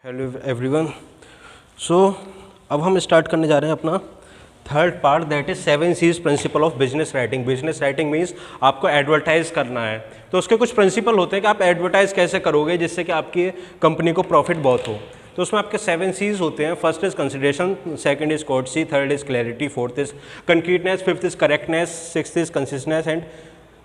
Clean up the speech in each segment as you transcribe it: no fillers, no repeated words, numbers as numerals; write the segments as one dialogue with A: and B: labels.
A: Hello everyone. सो अब हम start करने जा रहे हैं अपना third part, that is 7 C's principle of business writing. Business writing means आपको एडवर्टाइज करना है, तो उसके कुछ प्रिंसिपल होते हैं कि आप एडवर्टाइज कैसे करोगे जिससे कि आपकी कंपनी को प्रॉफिट बहुत हो। तो उसमें आपके 7 C's होते हैं। First is consideration, second is courtesy, third is clarity, fourth is concreteness, fifth is correctness, sixth is consistence and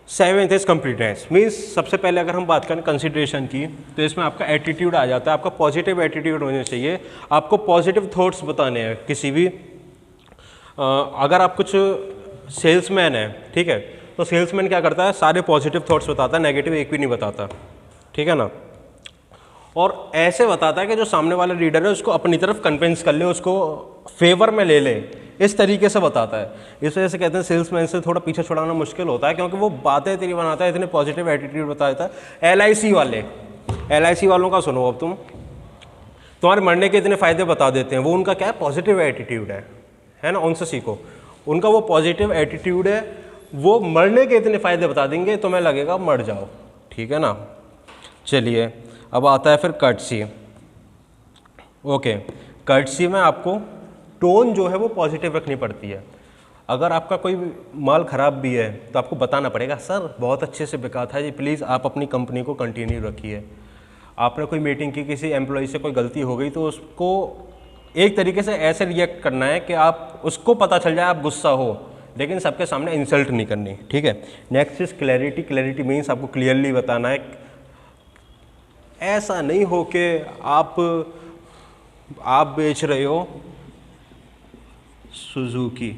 A: seventh is completeness. Means सबसे पहले अगर हम बात करें कंसिडरेशन की, तो इसमें आपका एटीट्यूड आ जाता है। आपका पॉजिटिव एटीट्यूड होना चाहिए, आपको पॉजिटिव थॉट्स बताने हैं किसी भी अगर आप कुछ सेल्समैन है, ठीक है, तो सेल्समैन क्या करता है, सारे पॉजिटिव थॉट्स बताता है, नेगेटिव एक भी नहीं बताता, ठीक है ना। और ऐसे बताता है कि जो सामने वाला रीडर है उसको अपनी तरफ कन्विंस कर ले, उसको फेवर में ले ले, इस तरीके से बताता है। इस वजह से कहते हैं सेल्समैन से थोड़ा पीछे छुड़ाना मुश्किल होता है, क्योंकि वो बातें इतनी बनाता है, इतने पॉजिटिव एटीट्यूड बताता है। LIC वालों का सुनो, अब तुम तुम्हारे मरने के इतने फायदे बता देते हैं, वो उनका क्या है, पॉजिटिव एटीट्यूड है ना, उनसे सीखो। उनका वो पॉजिटिव एटीट्यूड है, वो मरने के इतने फायदे बता देंगे, तुम्हें लगेगा मर जाओ, ठीक है ना। चलिए अब आता है फिर कर्टसी। ओके, कर्टसी में आपको टोन जो है वो पॉजिटिव रखनी पड़ती है। अगर आपका कोई माल ख़राब भी है तो आपको बताना पड़ेगा, सर बहुत अच्छे से बिका था जी, प्लीज़ आप अपनी कंपनी को कंटिन्यू रखिए। आपने कोई मीटिंग की, किसी एम्प्लॉय से कोई गलती हो गई, तो उसको एक तरीके से ऐसे रिएक्ट करना है कि आप उसको पता चल जाए आप गुस्सा हो, लेकिन सबके सामने इंसल्ट नहीं करनी, ठीक है। Next is clarity. Clarity means आपको क्लियरली बताना है, ऐसा नहीं हो कि आप बेच रहे हो सुजुकी,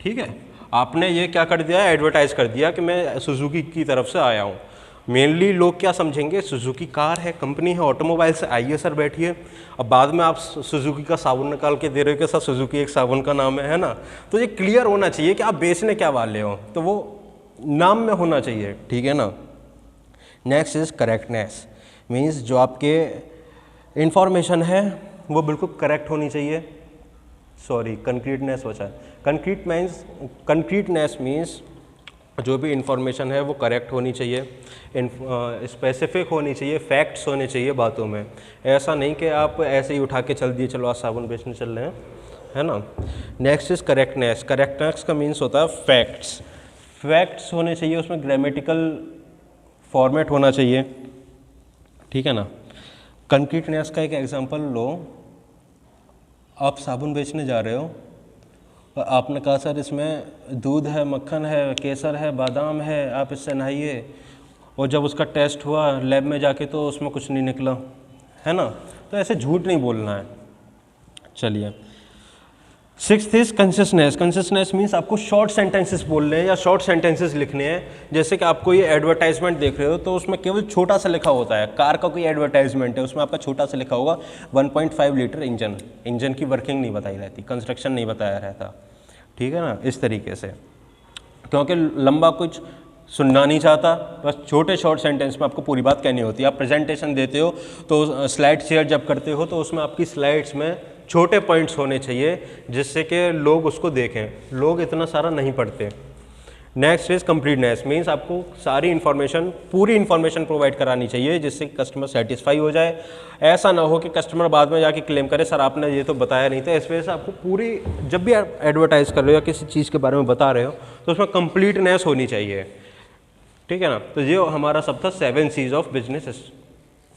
A: ठीक है, आपने ये क्या कर दिया, एडवर्टाइज कर दिया कि मैं सुजुकी की तरफ से आया हूँ। मेनली लोग क्या समझेंगे, सुजुकी कार है, कंपनी है, ऑटोमोबाइल से आइए सर बैठिए। अब बाद में आप सुजुकी का साबुन निकाल के दे रहे हो कि सर सुजुकी एक साबुन का नाम है ना। तो ये क्लियर होना चाहिए कि आप बेचने क्या वाले हो, तो वो नाम में होना चाहिए, ठीक है ना। Next is correctness. मीन्स जो आपके इंफॉर्मेशन है वो बिल्कुल करेक्ट होनी चाहिए। सॉरी, कंक्रीटनेस बचा है। कंक्रीटनेस मीन्स जो भी इंफॉर्मेशन है वो करेक्ट होनी चाहिए, स्पेसिफिक होनी चाहिए, फैक्ट्स होने चाहिए बातों में। ऐसा नहीं कि आप ऐसे ही उठा के चल दिए, चलो आज साबुन बेचने चल रहे हैं, है ना। Next is correctness. करेक्टनेस का मीन्स होता है फैक्ट्स। फैक्ट्स होने चाहिए, उसमें ग्रामेटिकल फॉर्मेट होना चाहिए, ठीक है ना। कंक्रीटनेस का एक एग्जांपल लो, आप साबुन बेचने जा रहे हो, आपने कहा सर इसमें दूध है, मक्खन है, केसर है, बादाम है, आप इससे नहाइए, और जब उसका टेस्ट हुआ लैब में जाके तो उसमें कुछ नहीं निकला, है ना। तो ऐसे झूठ नहीं बोलना है। चलिए, sixth is consistence. Consistence means आपको शॉर्ट सेंटेंसेस बोलने हैं या शॉर्ट सेंटेंसेस लिखने हैं। जैसे कि आप कोई एडवर्टाइजमेंट देख रहे हो तो उसमें केवल छोटा सा लिखा होता है। कार का कोई एडवर्टाइजमेंट है, उसमें आपका छोटा सा लिखा होगा 1.5 लीटर इंजन की वर्किंग नहीं बताई रहती, कंस्ट्रक्शन नहीं बताया रहता, ठीक है ना, इस तरीके से। क्योंकि लंबा कुछ सुनना नहीं चाहता, बस छोटे शॉर्ट सेंटेंस में आपको पूरी बात कहनी होती है। आप प्रेजेंटेशन देते हो तो स्लाइड शेयर जब करते हो तो उसमें आपकी स्लाइड्स में छोटे पॉइंट्स होने चाहिए जिससे कि लोग उसको देखें, लोग इतना सारा नहीं पढ़ते। Next is completeness. मीन्स आपको सारी इन्फॉर्मेशन, पूरी इन्फॉर्मेशन प्रोवाइड करानी चाहिए जिससे कि कस्टमर सेटिस्फाई हो जाए। ऐसा ना हो कि कस्टमर बाद में जाके क्लेम करे सर आपने ये तो बताया नहीं था। इस वजह से आपको पूरी, जब भी आप एडवर्टाइज कर रहे हो या किसी चीज़ के बारे में बता रहे हो तो उसमें कंप्लीटनेस होनी चाहिए, ठीक है ना। तो ये हमारा सब था 7 C's ऑफ बिजनेस